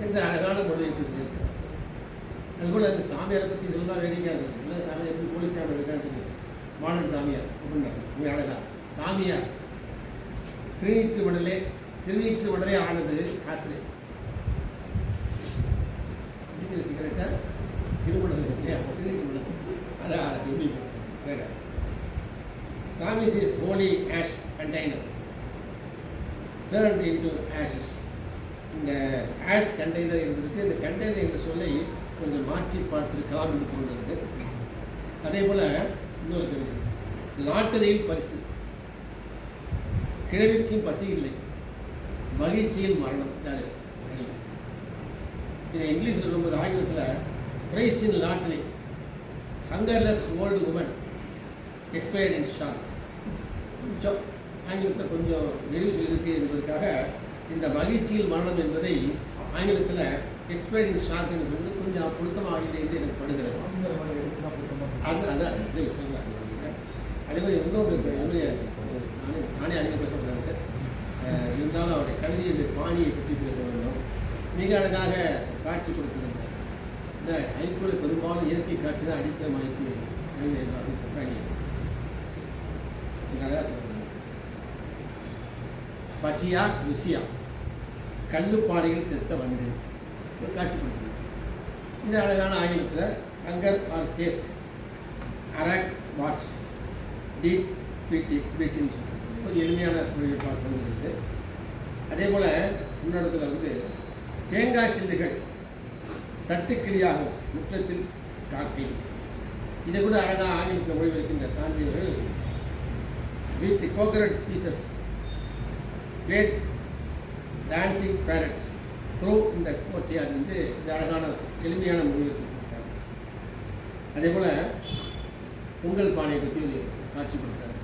என்ற அழகான மொழிபெயர்ப்பு செய்திருக்கிறார். அதுபோல் அந்த சாமியாரை பற்றி சொல்லலாம் வேடிக்கையாக இருக்குது. இல்லை சாமியார் எப்படி போலீசாமி இருக்காது மாடல் சாமியார் அப்படின்னா அழகா சாமியார் திருநீற்று மடலே ஆனது ஆசிரியர் சிகரெட்டா திருமணம் இல்லையா திருநீற்று மடல் அதான் எப்படி வேற Samis is holy ash container turned into ashes. இந்த ஆஷ் கண்டெய்னர் என்பதற்கு இந்த கண்டெய்னர் என்ற சொல்லை கொஞ்சம் மாற்றி பார்த்திருக்கலாம் என்று தோன்றுகிறது. அதே போல் இன்னொரு கவிதை, லாட்டரியில் பரிசு, கிழவிக்கும் பசி இல்லை, மகிழ்ச்சியில் மரணம். யாரு இதை இங்கிலீஷில் சொல்லும்போது ஆங்கிலத்தில் prize in lottery, hungerless old woman expired in shock. கொஞ்சம் ஆங்கிலத்தில் கொஞ்சம் நெறிவு சொல்லியிருக்கு என்பதற்காக இந்த மகிழ்ச்சியில் மரணம் என்பதை ஆங்கிலத்தில் எக்ஸ்பயர்ட் இன் ஷாக் என்று சொல்லி கொஞ்சம் புழுக்கமாக இல்லை என்று எனக்கு படுகிறது. அதான் இதை சொல்லுறாங்க. அதே மாதிரி இன்னொரு நானே அதிகம் பேசக்கூடாது, இருந்தாலும் அவருடைய கவிதையுடைய பாணியை பற்றி பேச வேண்டும். மிக அழகாக காட்சி கொடுத்திருந்தார். இந்த ஐக்கூட பெரும்பாலும் இயற்கை காட்சி தான் அடித்தளம் அமைத்து கவிதை அழகாக சொல்லுங்கள். பசியா ருசியா, கல்லுப்பாறையில் செத்த வண்டு காட்சிப்படுத்துது. இது அழகான ஆங்கிலத்தில் ஹங்கர் ஆர் டேஸ்ட், அராக் வாட்ச், டீப் பீட்டின்னு சொல்லுறது கொஞ்சம் எளிமையான மொழியை பார்க்கிறது. அதே போல் இன்னொருத்தில் தேங்காய் சில்லுகள் தட்டுக்கிளியாகும் முற்றத்தில் காக்கை. இதை கூட அழகாக ஆங்கிலத்தில் மொழிபெயர்க்கின்ற சான்றிதழ்கள் with coconut pieces great dancing parrots through இந்த கோட்டையார் என்று இது அழகான எளிமையான மொழிபெயர்ப்பு. அதே போல் பொங்கல் பானையை பற்றி காட்சிப்படுத்துகிறார்.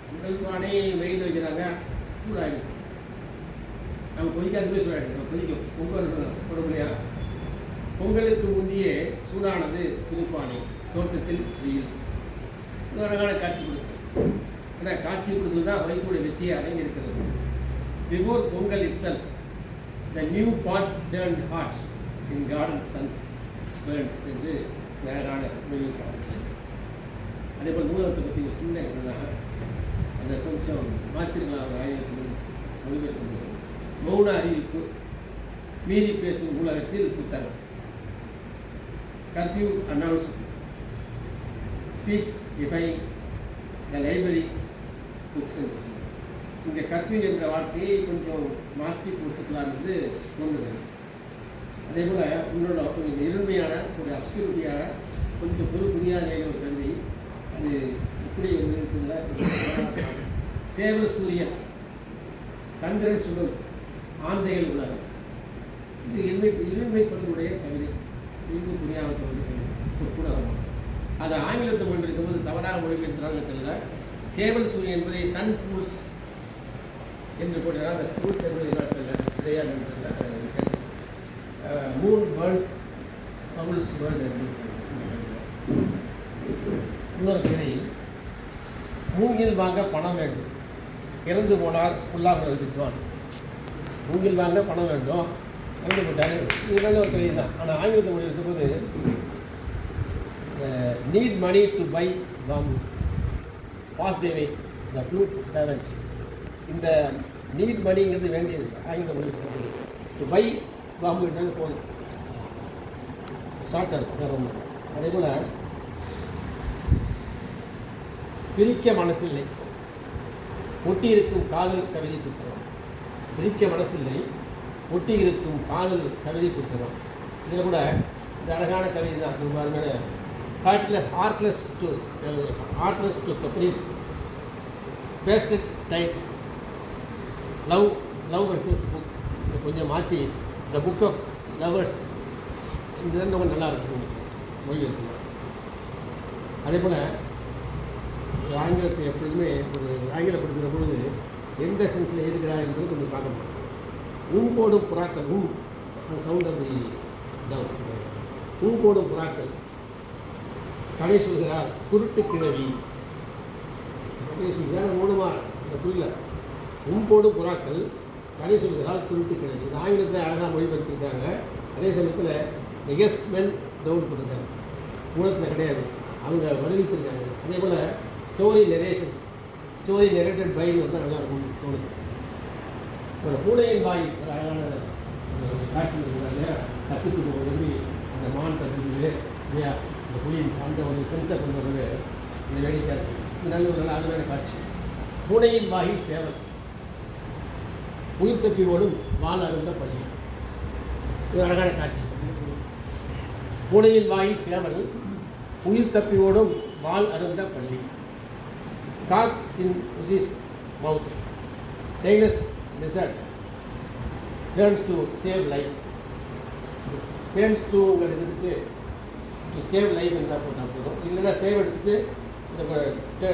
பொங்கல் பானை வெயில் வைக்கிறாங்க, சூடாகிடும். நம்ம கொதிக்காத போய் சூடாகிடும், கொதிக்கும். பொங்கல் கொடுக்கலையா, பொங்கலுக்கு முந்தையே சூடானது புதுப்பானை, தோட்டத்தில் வெயில். இது அழகான காட்சி கொடுக்குது. ஏன்னா காட்சி கொடுக்குறது தான் வைகூட வெற்றியை அடங்கியிருக்கிறது. Before Pongal itself the new pot turned hot in garden sun burns என்று அழகான மொழிபெயர்ப்பு. அதே போல் நூலகத்தை பற்றி ஒரு சின்ன தான் அதை கொஞ்சம் மாற்றிருக்கலாம். ஆங்கிலத்தில் மொழிபெயர்ப்பு மௌன அறிவிப்பு, மீறி பேசும் நூலகத்தில் புத்தகம், கர்ஃப்யூ அனௌன்ஸ், ஸ்பீக் டிஃபை த லைப்ரரி புக்ஸ். இந்த கர்ஃப்யூ என்ற வார்த்தையை கொஞ்சம் மாற்றி போட்டுக்கலாம் என்று தோன்றுகிறது. அதே போல் உங்களோட கொஞ்சம் எளிமையான ஒரு அப்ஸ்கியூரிட்டியான கொஞ்சம் புரியாத நிலையில் ஒரு கவிதை. அது எப்படி இருக்குதுல, சேவ சூரியன், சந்திரன் சுடர், ஆந்தைகள் உலகம். இது இருமைப்பதனுடைய கவிதை, இரும்பு புரியாமல் கவிதை கூட வரும். அதை ஆங்கிலத்தை கொண்டிருக்கும்போது தவறாக மொழிபெயர்க்கிறாங்க தெரியல. சேவல் சூரியன் என்பதை சன் பூல்ஸ் என்று போட்டால் அந்த பூல்ஸ் என்பது என்ன மூன் பேர்ட்ஸ் பவுல்ஸ் பேர்ட் என்று. இன்னொரு கதை, மூங்கில் வாங்க பணம் வேண்டும், இறந்து போனார் புல்லாக வித்வான். மூங்கில் வாங்க பணம் வேண்டும், இறந்து போட்டார். இது வந்து ஒரு கதை தான். ஆனால் ஆங்கிலத்தை மொழி இருக்கும்போது நீட் மணி டு பை பாம்பு, பாஸ் தேவை த ஃப்ளூட் சேவன்ஸ். இந்த நீட் மணிங்கிறது வேண்டியது ஆங்கில மொழி டு பை பாம்பு என்றது போதும், ஷார்ட்டர் வேறு ஒன்று. அதே போல் பிரிக்க மனசில்லை, ஒட்டி இருக்கும் காதல் கவிதை புத்தகம். பிரிக்க மனசில்லை, ஒட்டி இருக்கும் காதல் கவிதை புத்தகம். இதில் கூட இந்த அழகான கவிதை தான். ரொம்ப அருமையான artless to separate, pasted type, love versus book. கொஞ்சம் மாற்றி த புக் ஆஃப் லவர்ஸ். இது ரொம்ப நல்லா இருக்கும் மொழி இருக்கும். அதே போல் ஆங்கிலத்தை எப்பொழுதுமே ஒரு ஆங்கிலப்படுத்துகிற பொழுது எந்த சென்ஸில் இருக்கிறார் என்பது கொஞ்சம் பார்க்கணும். போடும் புறாக்கள், சவுண்ட் ஆஃப் தி டவ். போடும் புறாக்கள், கதை சொல்கிறார் குருட்டு கிழவி. சொல்கிறார் மூலமாக அந்த புரியல. போடும் புறாக்கள், கதை சொல்கிறால் குறிப்பிட்டு கிடையாது. இது ஆங்கிலத்தில் அழகாக மொழிபெயர்த்திருக்காங்க. அதே சமயத்தில் எஸ் மென் டவுன் கொடுத்தாங்க, மூலத்தில் கிடையாது, அவங்க வருவித்திருக்காங்க. அதே போல் ஸ்டோரி நெரேட்டட் பைன்னு வந்து நல்லா இருக்கும் தோணுது. ஒரு பூனையின் வாய் ஒரு அழகான காட்சி இருக்கிறாங்க இல்லையா, தப்பித்து போகிறது எப்படி அந்த மான் தப்பிக்குது இல்லையா, அந்த புலியின் அந்த ஒரு சென்ஸை கொண்டு வருது, இந்த வேடிக்கையாக இருக்குது. இது நல்ல ஒரு நல்ல அருமையான காட்சி. பூனையின் வாயில் சேவல், உயிர் தப்பியோடும் வால் அருந்த பள்ளி. இது அழகான காட்சி. பூனையின் வாயில் சேவல், உயிர் தப்பியோடும் வால் அருந்த பள்ளி. காக் இன் உசிஸ் மவுத், tailless lizard turns to save life. turns to எடுத்துட்டு to save life என்ன போட்டால் போதும், இல்லைன்னா சேவ் எடுத்துட்டு இந்த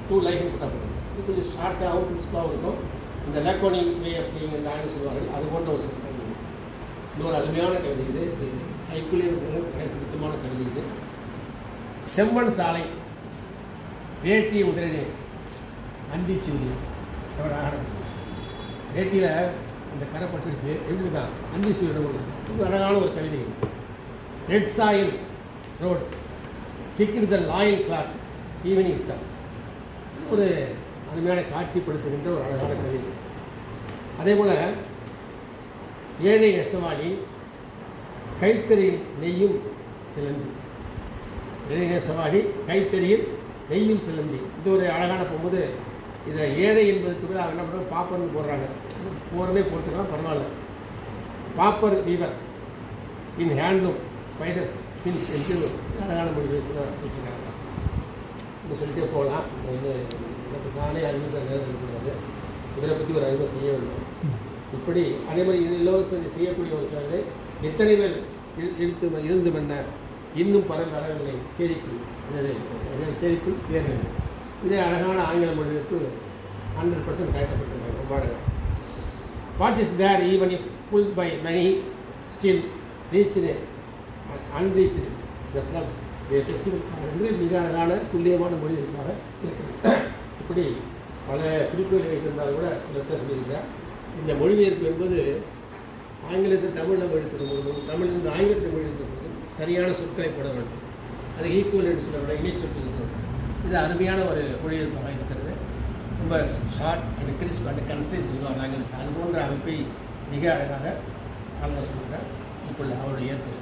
டூ லைஃப் போட்டால் போதும். இது கொஞ்சம் ஷார்ட்டாகவும் கிறிஸ்பாகவும் இருக்கும். இந்த லக்கோனி வே ஆஃப் சேயிங் என்று ஆங்கிலம் சொல்வார்கள், அது போன்ற ஒரு கவிதை. இது ஒரு அருமையான கவிதை. இது ஐக்குள்ளே எனக்கு பிடித்தமான கவிதை. இது செம்மண் சாலை, வேட்டி உதிரனே அந்திச்சு உதிரி. வேட்டியில் அந்த கரை பட்டுடுச்சு, எப்படி இருக்கா அந்தி சூரியன். இது அழகான ஒரு கவிதை. ரெட் சாயில் ரோட், கிக்டு த லாயன் கிளாக் ஈவினிங் சன். இது ஒரு அருமையான காட்சிப்படுத்துகின்ற ஒரு அழகான கவிதை. அதே போல் ஏழை நெசவாளி, கைத்தறியில் நெய்யும் சிலந்தி. ஏழை நெசவாளி, கைத்தறியில் நெய்யும் சிலந்தி. இது ஒரு அழகான போகும்போது இதை ஏழை என்பதுக்கு கூட அவங்க என்ன பண்ணுறாங்க, பாப்பர்னு போடுறாங்க. போகிறதே போட்டுக்கலாம், பரவாயில்ல. பாப்பர் வீவர் இன் ஹேண்ட்லூம் ஸ்பைடர்ஸ் ஸ்பின்ஸ் என்று அழகான மொழியை கூட வச்சுருக்காங்க. இப்படி சொல்லிட்டே போகலாம். வந்து எனக்கு நானே அறிமுக நேரம் இருக்கிறது, இதில் பற்றி ஒரு அறிமுகம் செய்ய வேண்டும். இப்படி அதே மாதிரி இது எல்லோரும் செய்யக்கூடிய ஒரு கதை. எத்தனை பேர் இருந்து பண்ண இன்னும் பலர் வரவில்லை சேரிக்குள், சேரிக்குள் தேர்வு. இதே அழகான ஆங்கில மொழிக்கு 100% கரெக்டப்பட்டிருக்காங்க. ரொம்ப அழகாக. What is there even if full by money still reached unreached the slums the festival என்று மிக அழகான துல்லியமான மொழி இருக்காக இருக்குது. இப்படி பல குறிப்புகளை வைத்திருந்தாலும் கூட சிலர்கிட்ட சொல்லியிருக்கிறார். இந்த மொழிபெயர்ப்பு என்பது ஆங்கிலத்தில் தமிழில் மொழிபெயர்க்கும் பொழுதும், தமிழிலிருந்து ஆங்கிலத்தில் மொழிபெயர்க்கும் பொழுதும் சரியான சொற்களை போட வேண்டும். அது ஈக்குவல் என்று சொல்லக்கூட இணைச்சொற்கள் இருக்கிறது. இது அருமையான ஒரு மொழிபெயர்ப்பாக இருக்கிறது. ரொம்ப short and crisp and concise சொல்லுவாங்க ஆங்கிலத்தில். அது போன்ற அமைப்பை மிக அழகாக ஆங்கிலம் சொல்கிறார். இப்பொழுது அவருடைய ஏற்பு